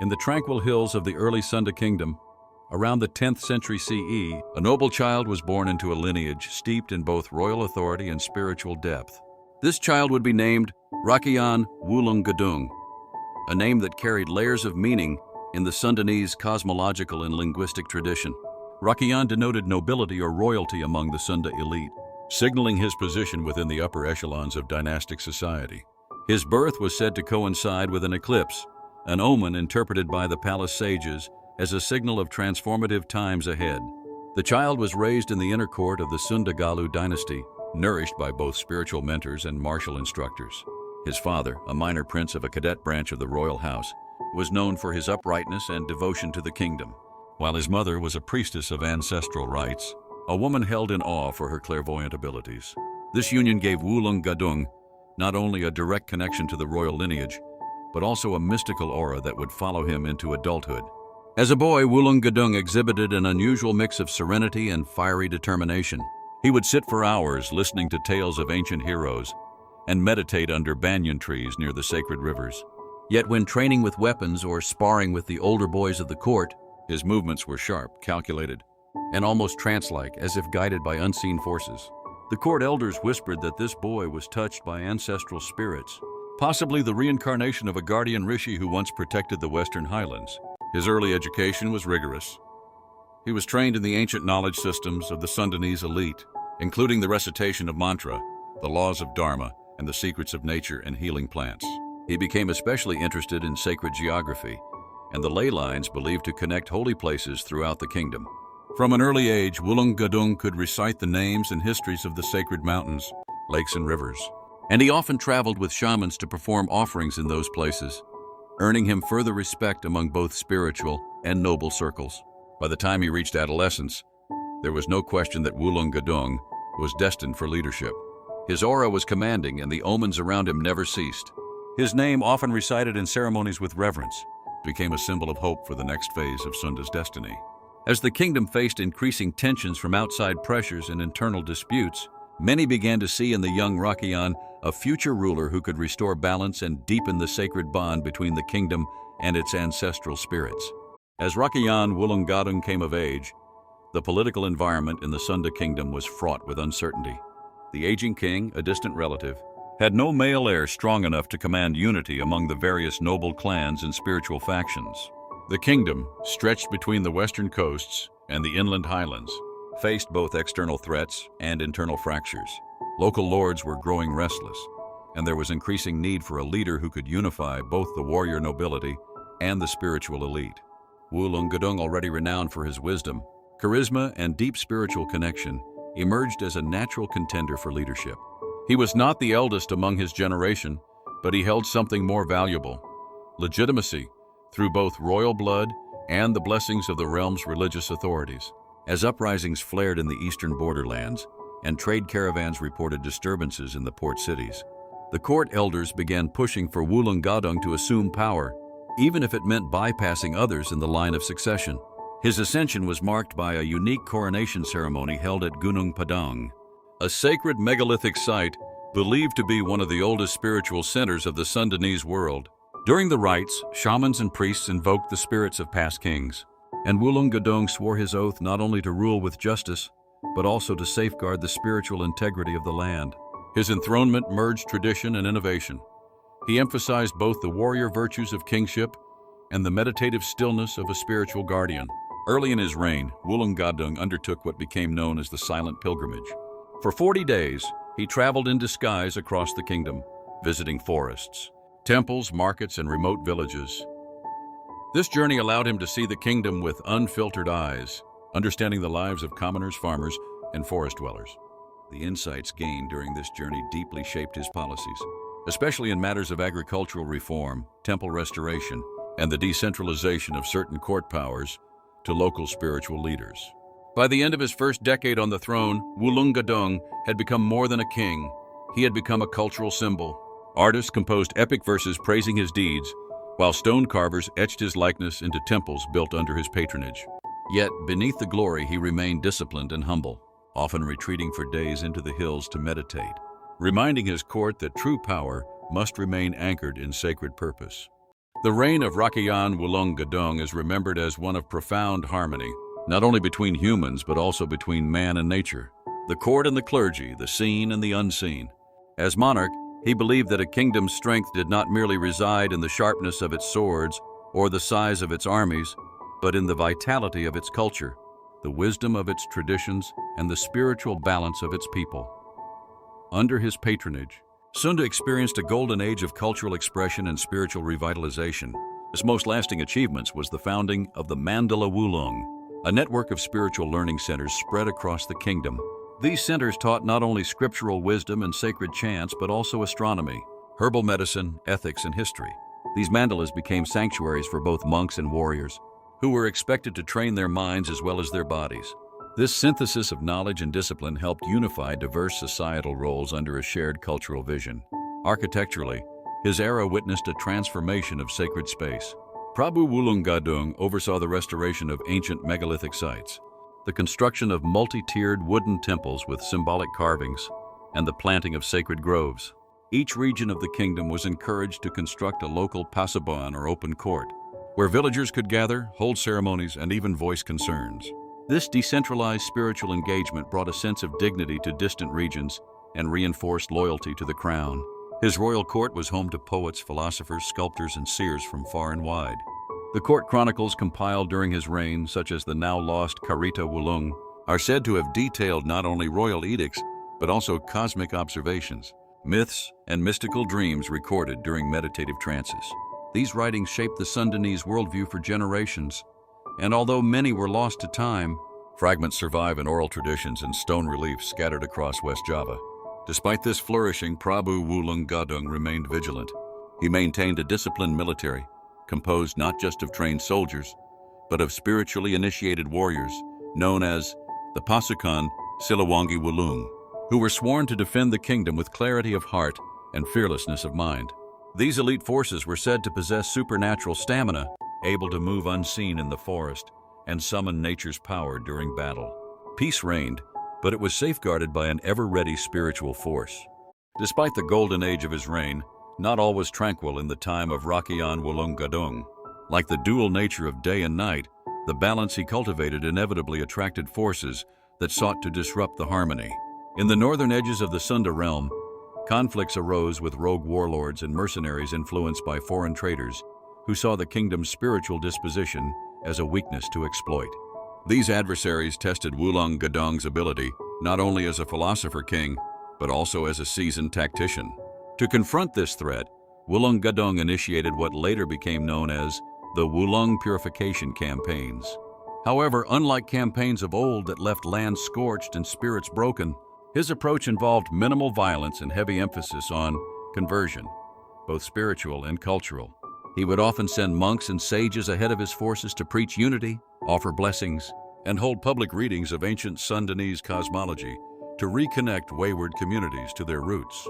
In the tranquil hills of the early Sunda kingdom, around the 10th century CE, a noble child was born into a lineage steeped in both royal authority and spiritual depth. This child would be named Rakeyan Wulung Gadung, a name that carried layers of meaning in the Sundanese cosmological and linguistic tradition. Rakeyan denoted nobility or royalty among the Sunda elite, signaling his position within the upper echelons of dynastic society. His birth was said to coincide with an eclipse, an omen interpreted by the palace sages as a signal of transformative times ahead. The child was raised in the inner court of the Sunda Galuh dynasty, nourished by both spiritual mentors and martial instructors. His father, a minor prince of a cadet branch of the royal house, was known for his uprightness and devotion to the kingdom, while his mother was a priestess of ancestral rites, a woman held in awe for her clairvoyant abilities. This union gave Wulung Gadung not only a direct connection to the royal lineage, but also a mystical aura that would follow him into adulthood. As a boy, Wulung Gadung exhibited an unusual mix of serenity and fiery determination. He would sit for hours listening to tales of ancient heroes and meditate under banyan trees near the sacred rivers. Yet when training with weapons or sparring with the older boys of the court, his movements were sharp, calculated, and almost trance-like, as if guided by unseen forces. The court elders whispered that this boy was touched by ancestral spirits, possibly the reincarnation of a guardian rishi who once protected the Western Highlands. His early education was rigorous. He was trained in the ancient knowledge systems of the Sundanese elite, including the recitation of mantra, the laws of dharma, and the secrets of nature and healing plants. He became especially interested in sacred geography and the ley lines believed to connect holy places throughout the kingdom. From an early age, Wulung Gadung could recite the names and histories of the sacred mountains, lakes, and rivers, and he often traveled with shamans to perform offerings in those places, earning him further respect among both spiritual and noble circles. By the time he reached adolescence, there was no question that Wulung Gadung was destined for leadership. His aura was commanding, and the omens around him never ceased. His name, often recited in ceremonies with reverence, became a symbol of hope for the next phase of Sunda's destiny. As the kingdom faced increasing tensions from outside pressures and internal disputes, many began to see in the young Rakeyan a future ruler who could restore balance and deepen the sacred bond between the kingdom and its ancestral spirits. As Rakeyan Wulung Gadung came of age, the political environment in the Sunda kingdom was fraught with uncertainty. The aging king, a distant relative, had no male heir strong enough to command unity among the various noble clans and spiritual factions. The kingdom, stretched between the western coasts and the inland highlands, faced both external threats and internal fractures. Local lords were growing restless, and there was increasing need for a leader who could unify both the warrior nobility and the spiritual elite. Wulung Gadung, already renowned for his wisdom, charisma, and deep spiritual connection, emerged as a natural contender for leadership. He was not the eldest among his generation, but he held something more valuable: legitimacy through both royal blood and the blessings of the realm's religious authorities. As uprisings flared in the eastern borderlands and trade caravans reported disturbances in the port cities, the court elders began pushing for Wulung Gadung to assume power, even if it meant bypassing others in the line of succession. His ascension was marked by a unique coronation ceremony held at Gunung Padang, a sacred megalithic site believed to be one of the oldest spiritual centers of the Sundanese world. During the rites, shamans and priests invoked the spirits of past kings, and Wulung Gadung swore his oath not only to rule with justice, but also to safeguard the spiritual integrity of the land. His enthronement merged tradition and innovation. He emphasized both the warrior virtues of kingship and the meditative stillness of a spiritual guardian. Early in his reign, Wulung Gadung undertook what became known as the Silent Pilgrimage. For 40 days, he traveled in disguise across the kingdom, visiting forests, temples, markets, and remote villages. This journey allowed him to see the kingdom with unfiltered eyes, understanding the lives of commoners, farmers, and forest dwellers. The insights gained during this journey deeply shaped his policies, especially in matters of agricultural reform, temple restoration, and the decentralization of certain court powers to local spiritual leaders. By the end of his first decade on the throne, Wulung Gadung had become more than a king. He had become a cultural symbol. Artists composed epic verses praising his deeds, while stone carvers etched his likeness into temples built under his patronage. Yet, beneath the glory, he remained disciplined and humble, often retreating for days into the hills to meditate, reminding his court that true power must remain anchored in sacred purpose. The reign of Rakeyan Wulung Gadung is remembered as one of profound harmony, not only between humans but also between man and nature. The court and the clergy, the seen and the unseen. As monarch, he believed that a kingdom's strength did not merely reside in the sharpness of its swords or the size of its armies, but in the vitality of its culture, the wisdom of its traditions, and the spiritual balance of its people. Under his patronage, Sunda experienced a golden age of cultural expression and spiritual revitalization. His most lasting achievements was the founding of the Mandala Wulung, a network of spiritual learning centers spread across the kingdom. These centers taught not only scriptural wisdom and sacred chants, but also astronomy, herbal medicine, ethics, and history. These mandalas became sanctuaries for both monks and warriors, who were expected to train their minds as well as their bodies. This synthesis of knowledge and discipline helped unify diverse societal roles under a shared cultural vision. Architecturally, his era witnessed a transformation of sacred space. Prabu Wulung Gadung oversaw the restoration of ancient megalithic sites, the construction of multi-tiered wooden temples with symbolic carvings, and the planting of sacred groves. Each region of the kingdom was encouraged to construct a local pasaban or open court, where villagers could gather, hold ceremonies, and even voice concerns. This decentralized spiritual engagement brought a sense of dignity to distant regions and reinforced loyalty to the crown. His royal court was home to poets, philosophers, sculptors, and seers from far and wide. The court chronicles compiled during his reign, such as the now-lost Karita Wulung, are said to have detailed not only royal edicts, but also cosmic observations, myths, and mystical dreams recorded during meditative trances. These writings shaped the Sundanese worldview for generations, and although many were lost to time, fragments survive in oral traditions and stone reliefs scattered across West Java. Despite this flourishing, Prabu Wulung Gadung remained vigilant. He maintained a disciplined military, composed not just of trained soldiers, but of spiritually initiated warriors, known as the Pasukan Siliwangi Wulung, who were sworn to defend the kingdom with clarity of heart and fearlessness of mind. These elite forces were said to possess supernatural stamina, able to move unseen in the forest and summon nature's power during battle. Peace reigned, but it was safeguarded by an ever-ready spiritual force. Despite the golden age of his reign, not all was tranquil in the time of Rakeyan Wulung Gadung. Like the dual nature of day and night, the balance he cultivated inevitably attracted forces that sought to disrupt the harmony. In the northern edges of the Sunda realm, conflicts arose with rogue warlords and mercenaries influenced by foreign traders who saw the kingdom's spiritual disposition as a weakness to exploit. These adversaries tested Wulung Gadung's ability not only as a philosopher king, but also as a seasoned tactician. To confront this threat, Wulung Gadung initiated what later became known as the Wulung Purification Campaigns. However, unlike campaigns of old that left lands scorched and spirits broken, his approach involved minimal violence and heavy emphasis on conversion, both spiritual and cultural. He would often send monks and sages ahead of his forces to preach unity, offer blessings, and hold public readings of ancient Sundanese cosmology to reconnect wayward communities to their roots.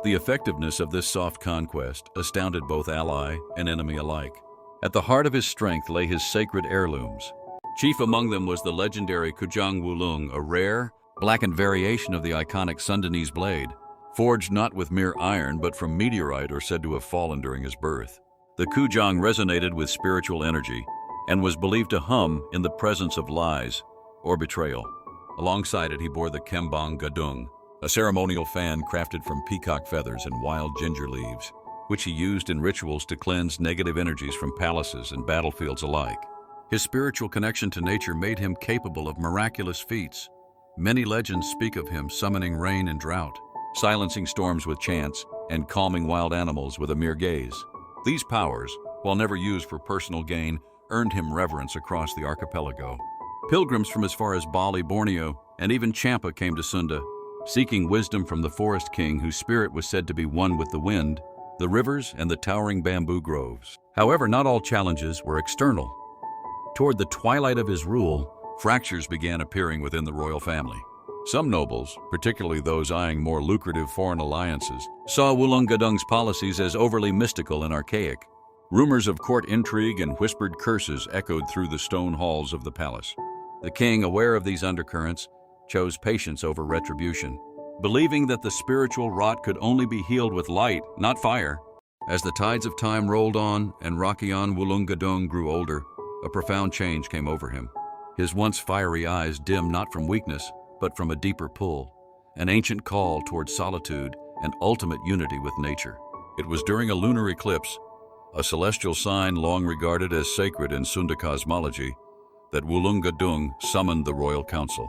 The effectiveness of this soft conquest astounded both ally and enemy alike. At the heart of his strength lay his sacred heirlooms. Chief among them was the legendary Kujang Wulung, a rare, blackened variation of the iconic Sundanese blade, forged not with mere iron but from meteorite or said to have fallen during his birth. The Kujang resonated with spiritual energy and was believed to hum in the presence of lies or betrayal. Alongside it, he bore the Kembang Gadung, a ceremonial fan crafted from peacock feathers and wild ginger leaves, which he used in rituals to cleanse negative energies from palaces and battlefields alike. His spiritual connection to nature made him capable of miraculous feats. Many legends speak of him summoning rain and drought, silencing storms with chants, and calming wild animals with a mere gaze. These powers, while never used for personal gain, earned him reverence across the archipelago. Pilgrims from as far as Bali, Borneo, and even Champa came to Sunda, seeking wisdom from the forest king whose spirit was said to be one with the wind, the rivers, and the towering bamboo groves. However, not all challenges were external. Toward the twilight of his rule, fractures began appearing within the royal family. Some nobles, particularly those eyeing more lucrative foreign alliances, saw Wulung Gadung's policies as overly mystical and archaic. Rumors of court intrigue and whispered curses echoed through the stone halls of the palace. The king, aware of these undercurrents, chose patience over retribution. Believing that the spiritual rot could only be healed with light, not fire, As the tides of time rolled on and Rakeyan Wulung Gadung grew older, a profound change came over him. His once fiery eyes dimmed not from weakness, but from a deeper pull, an ancient call toward solitude and ultimate unity with nature. It was during a lunar eclipse, a celestial sign long regarded as sacred in Sunda cosmology, that Wulung Gadung summoned the royal council.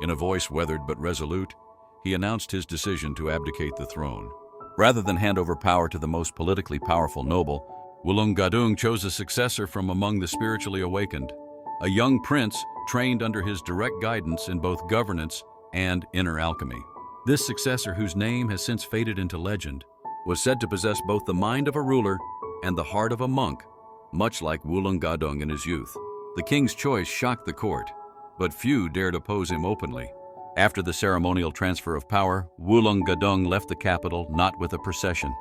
In a voice weathered but resolute, he announced his decision to abdicate the throne. Rather than hand over power to the most politically powerful noble, Wulung Gadung chose a successor from among the spiritually awakened, a young prince trained under his direct guidance in both governance and inner alchemy. This successor, whose name has since faded into legend, was said to possess both the mind of a ruler and the heart of a monk, much like Wulung Gadung in his youth. The king's choice shocked the court, but few dared oppose him openly. After the ceremonial transfer of power, Wulung Gadung left the capital not with a procession,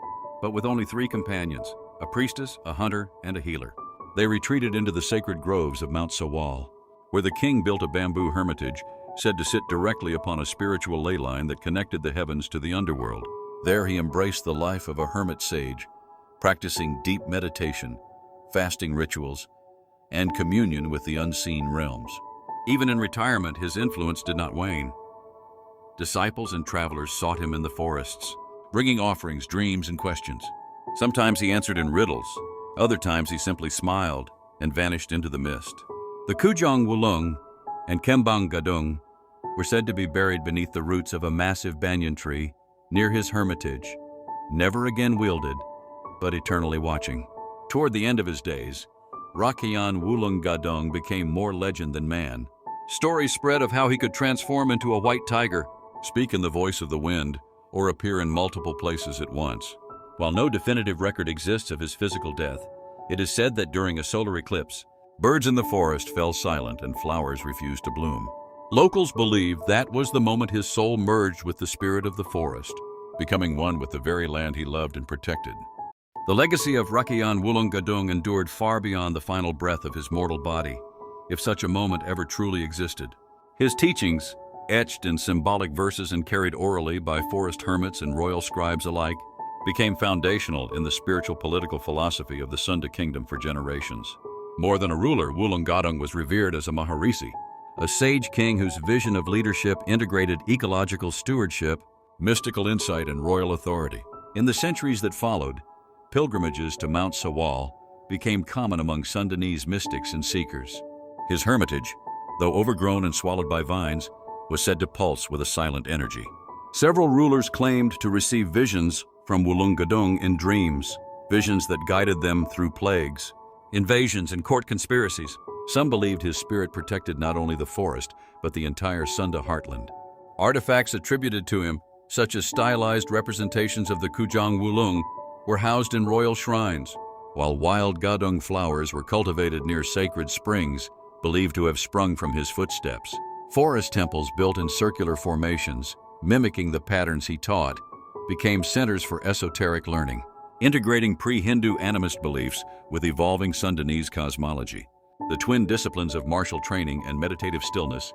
but with only 3 companions, a priestess, a hunter, and a healer. They retreated into the sacred groves of Mount Sawal, where the king built a bamboo hermitage said to sit directly upon a spiritual ley line that connected the heavens to the underworld. There he embraced the life of a hermit sage, practicing deep meditation, fasting rituals, and communion with the unseen realms. Even in retirement, his influence did not wane. Disciples and travelers sought him in the forests, bringing offerings, dreams, and questions. Sometimes he answered in riddles, other times he simply smiled and vanished into the mist. The Kujang Wulung and Kembang Gadung were said to be buried beneath the roots of a massive banyan tree near his hermitage, never again wielded, but eternally watching. Toward the end of his days, Rakeyan Wulung Gadung became more legend than man. Stories spread of how he could transform into a white tiger, speak in the voice of the wind, or appear in multiple places at once. While no definitive record exists of his physical death, it is said that during a solar eclipse, birds in the forest fell silent and flowers refused to bloom. Locals believe that was the moment his soul merged with the spirit of the forest, becoming one with the very land he loved and protected. The legacy of Rakeyan Wulung Gadung endured far beyond the final breath of his mortal body, if such a moment ever truly existed. His teachings, etched in symbolic verses and carried orally by forest hermits and royal scribes alike, became foundational in the spiritual political philosophy of the Sunda kingdom for generations. More than a ruler, Wulung Gadung was revered as a Maharishi, a sage king whose vision of leadership integrated ecological stewardship, mystical insight, and royal authority. In the centuries that followed, pilgrimages to Mount Sawal became common among Sundanese mystics and seekers. His hermitage, though overgrown and swallowed by vines, was said to pulse with a silent energy. Several rulers claimed to receive visions from Wulung Gadung in dreams, visions that guided them through plagues, invasions, and court conspiracies. Some believed his spirit protected not only the forest, but the entire Sunda heartland. Artifacts attributed to him, such as stylized representations of the Kujang Wulung, were housed in royal shrines, while wild Gadung flowers were cultivated near sacred springs, believed to have sprung from his footsteps. Forest temples built in circular formations, mimicking the patterns he taught, became centers for esoteric learning, integrating pre-Hindu animist beliefs with evolving Sundanese cosmology. The twin disciplines of martial training and meditative stillness,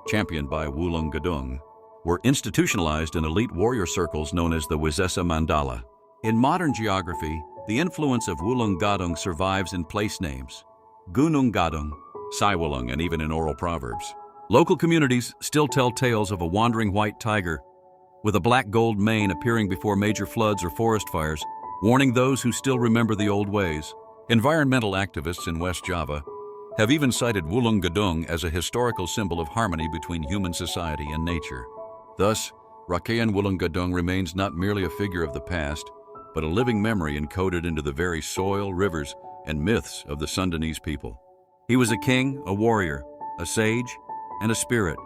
championed by Wulung Gadung, were institutionalized in elite warrior circles known as the Wisesa Mandala. In modern geography, the influence of Wulung Gadung survives in place names, Gunung Gadung, Saiwulung, and even in oral proverbs. Local communities still tell tales of a wandering white tiger with a black-gold mane appearing before major floods or forest fires, warning those who still remember the old ways. Environmental activists in West Java have even cited Wulung Gadung as a historical symbol of harmony between human society and nature. Thus, Rakeyan Wulung Gadung remains not merely a figure of the past, but a living memory encoded into the very soil, rivers, and myths of the Sundanese people. He was a king, a warrior, a sage, and a spirit,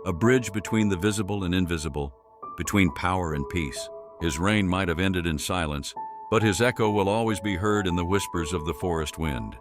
a bridge between the visible and invisible, between power and peace. His reign might have ended in silence, but his echo will always be heard in the whispers of the forest wind.